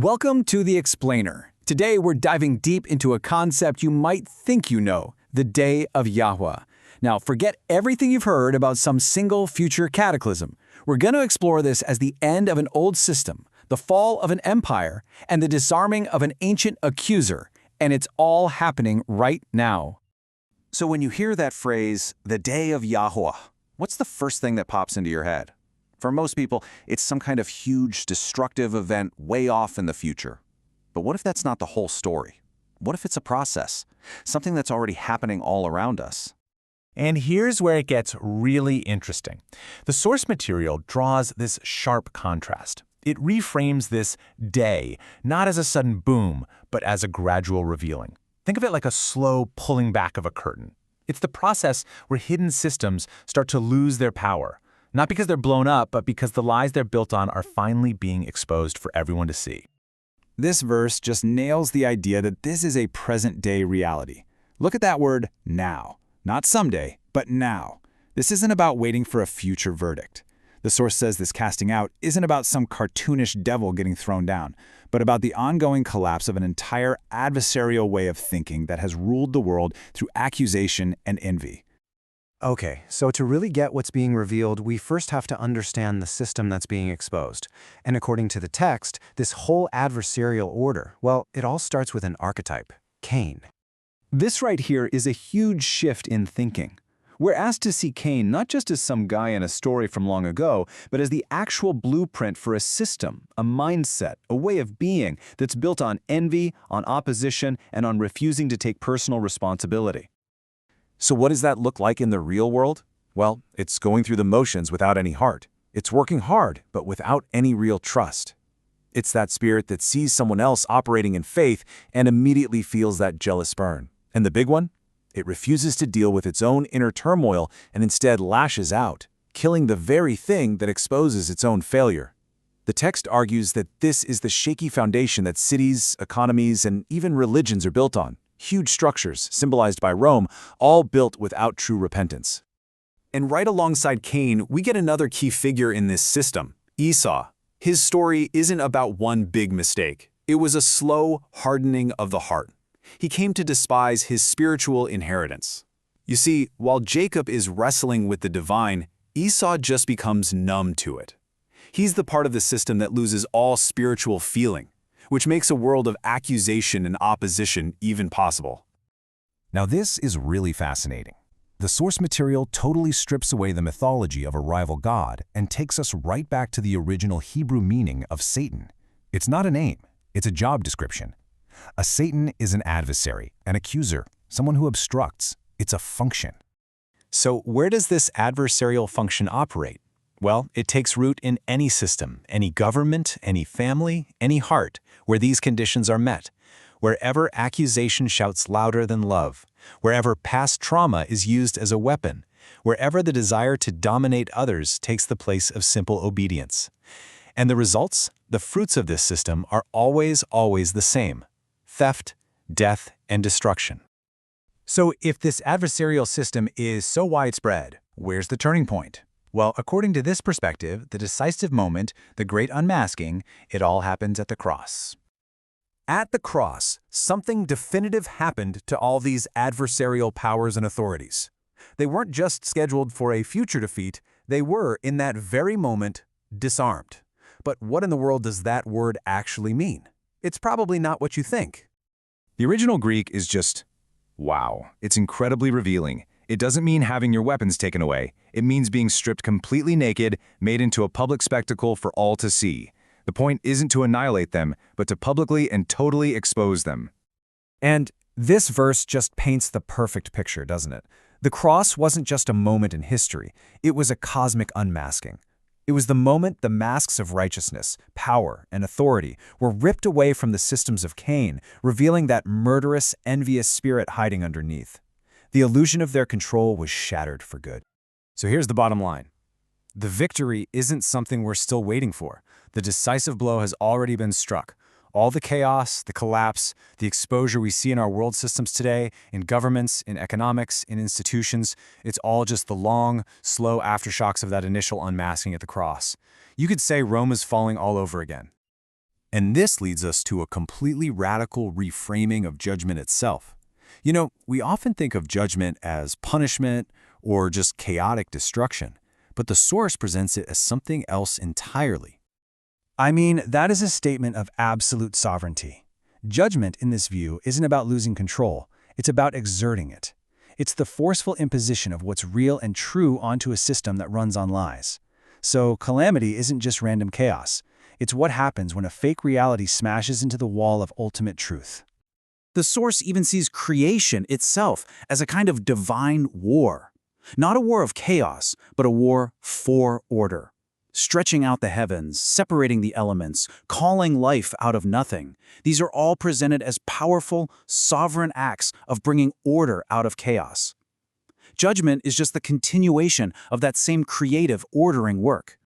Welcome to The Explainer. Today we're diving deep into a concept you might think you know, the Day of Yahuah. Now, forget everything you've heard about some single future cataclysm. We're going to explore this as the end of an old system, the fall of an empire, and the disarming of an ancient accuser, and it's all happening right now. So when you hear that phrase, the Day of Yahuah, what's the first thing that pops into your head? For most people, it's some kind of huge, destructive event way off in the future. But what if that's not the whole story? What if it's a process? Something that's already happening all around us? And here's where it gets really interesting. The source material draws this sharp contrast. It reframes this day, not as a sudden boom, but as a gradual revealing. Think of it like a slow pulling back of a curtain. It's the process where hidden systems start to lose their power, not because they're blown up, but because the lies they're built on are finally being exposed for everyone to see. This verse just nails the idea that this is a present-day reality. Look at that word, now. Not someday, but now. This isn't about waiting for a future verdict. The source says this casting out isn't about some cartoonish devil getting thrown down, but about the ongoing collapse of an entire adversarial way of thinking that has ruled the world through accusation and envy. Okay, so to really get what's being revealed, we first have to understand the system that's being exposed. And according to the text, this whole adversarial order, well, it all starts with an archetype, Cain. This right here is a huge shift in thinking. We're asked to see Cain not just as some guy in a story from long ago, but as the actual blueprint for a system, a mindset, a way of being that's built on envy, on opposition, and on refusing to take personal responsibility. So what does that look like in the real world? Well, it's going through the motions without any heart. It's working hard, but without any real trust. It's that spirit that sees someone else operating in faith and immediately feels that jealous burn. And the big one? It refuses to deal with its own inner turmoil and instead lashes out, killing the very thing that exposes its own failure. The text argues that this is the shaky foundation that cities, economies, and even religions are built on. Huge structures, symbolized by Rome, all built without true repentance. And right alongside Cain, we get another key figure in this system, Esau. His story isn't about one big mistake. It was a slow hardening of the heart. He came to despise his spiritual inheritance. You see, while Jacob is wrestling with the divine, Esau just becomes numb to it. He's the part of the system that loses all spiritual feeling, which makes a world of accusation and opposition even possible. Now this is really fascinating. The source material totally strips away the mythology of a rival god and takes us right back to the original Hebrew meaning of Satan. It's not a name, it's a job description. A Satan is an adversary, an accuser, someone who obstructs. It's a function. So where does this adversarial function operate? Well, it takes root in any system, any government, any family, any heart, where these conditions are met. Wherever accusation shouts louder than love, wherever past trauma is used as a weapon, wherever the desire to dominate others takes the place of simple obedience. And the results, the fruits of this system are always the same: theft, death, and destruction. So if this adversarial system is so widespread, where's the turning point? Well, according to this perspective, the decisive moment, the great unmasking, it all happens at the cross. At the cross, something definitive happened to all these adversarial powers and authorities. They weren't just scheduled for a future defeat, they were, in that very moment, disarmed. But what in the world does that word actually mean? It's probably not what you think. The original Greek is just, wow. It's incredibly revealing. It doesn't mean having your weapons taken away. It means being stripped completely naked, made into a public spectacle for all to see. The point isn't to annihilate them, but to publicly and totally expose them. And this verse just paints the perfect picture, doesn't it? The cross wasn't just a moment in history. It was a cosmic unmasking. It was the moment the masks of righteousness, power, and authority were ripped away from the systems of Cain, revealing that murderous, envious spirit hiding underneath. The illusion of their control was shattered for good. So here's the bottom line. The victory isn't something we're still waiting for. The decisive blow has already been struck. All the chaos, the collapse, the exposure we see in our world systems today, in governments, in economics, in institutions, it's all just the long, slow aftershocks of that initial unmasking at the cross. You could say Rome is falling all over again. And this leads us to a completely radical reframing of judgment itself. You know, we often think of judgment as punishment or just chaotic destruction, but the source presents it as something else entirely. I mean, that is a statement of absolute sovereignty. Judgment, in this view, isn't about losing control. It's about exerting it. It's the forceful imposition of what's real and true onto a system that runs on lies. So, calamity isn't just random chaos. It's what happens when a fake reality smashes into the wall of ultimate truth. The source even sees creation itself as a kind of divine war. Not a war of chaos, but a war for order. Stretching out the heavens, separating the elements, calling life out of nothing. These are all presented as powerful, sovereign acts of bringing order out of chaos. Judgment is just the continuation of that same creative, ordering work.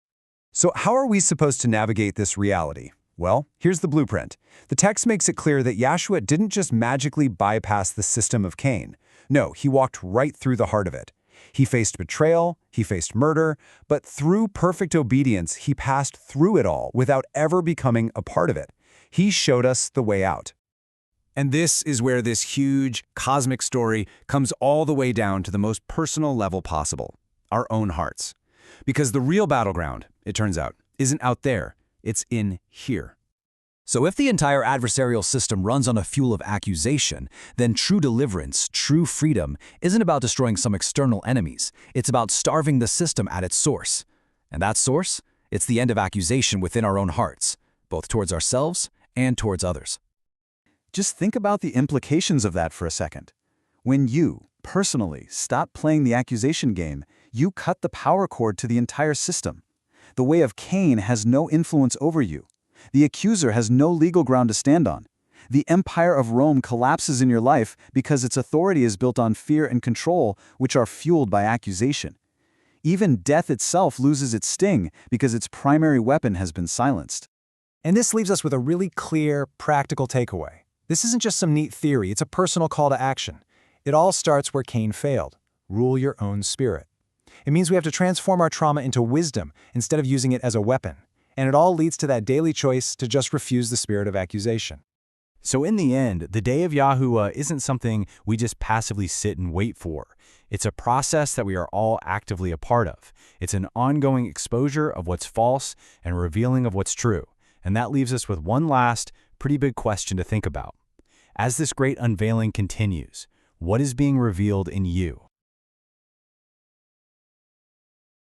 So how are we supposed to navigate this reality? Well, here's the blueprint. The text makes it clear that Yahuah didn't just magically bypass the system of Cain. No, he walked right through the heart of it. He faced betrayal, he faced murder, but through perfect obedience, he passed through it all without ever becoming a part of it. He showed us the way out. And this is where this huge, cosmic story comes all the way down to the most personal level possible, our own hearts. Because the real battleground, it turns out, isn't out there, it's in here. So if the entire adversarial system runs on a fuel of accusation, then true deliverance, true freedom, isn't about destroying some external enemies. It's about starving the system at its source. And that source? It's the end of accusation within our own hearts, both towards ourselves and towards others. Just think about the implications of that for a second. When you, personally, stop playing the accusation game, you cut the power cord to the entire system. The way of Cain has no influence over you. The accuser has no legal ground to stand on. The empire of Rome collapses in your life because its authority is built on fear and control, which are fueled by accusation. Even death itself loses its sting because its primary weapon has been silenced. And this leaves us with a really clear, practical takeaway. This isn't just some neat theory, it's a personal call to action. It all starts where Cain failed. Rule your own spirit. It means we have to transform our trauma into wisdom instead of using it as a weapon. And it all leads to that daily choice to just refuse the spirit of accusation. So in the end, the day of Yahuah isn't something we just passively sit and wait for. It's a process that we are all actively a part of. It's an ongoing exposure of what's false and revealing of what's true. And that leaves us with one last, pretty big question to think about. As this great unveiling continues, what is being revealed in you?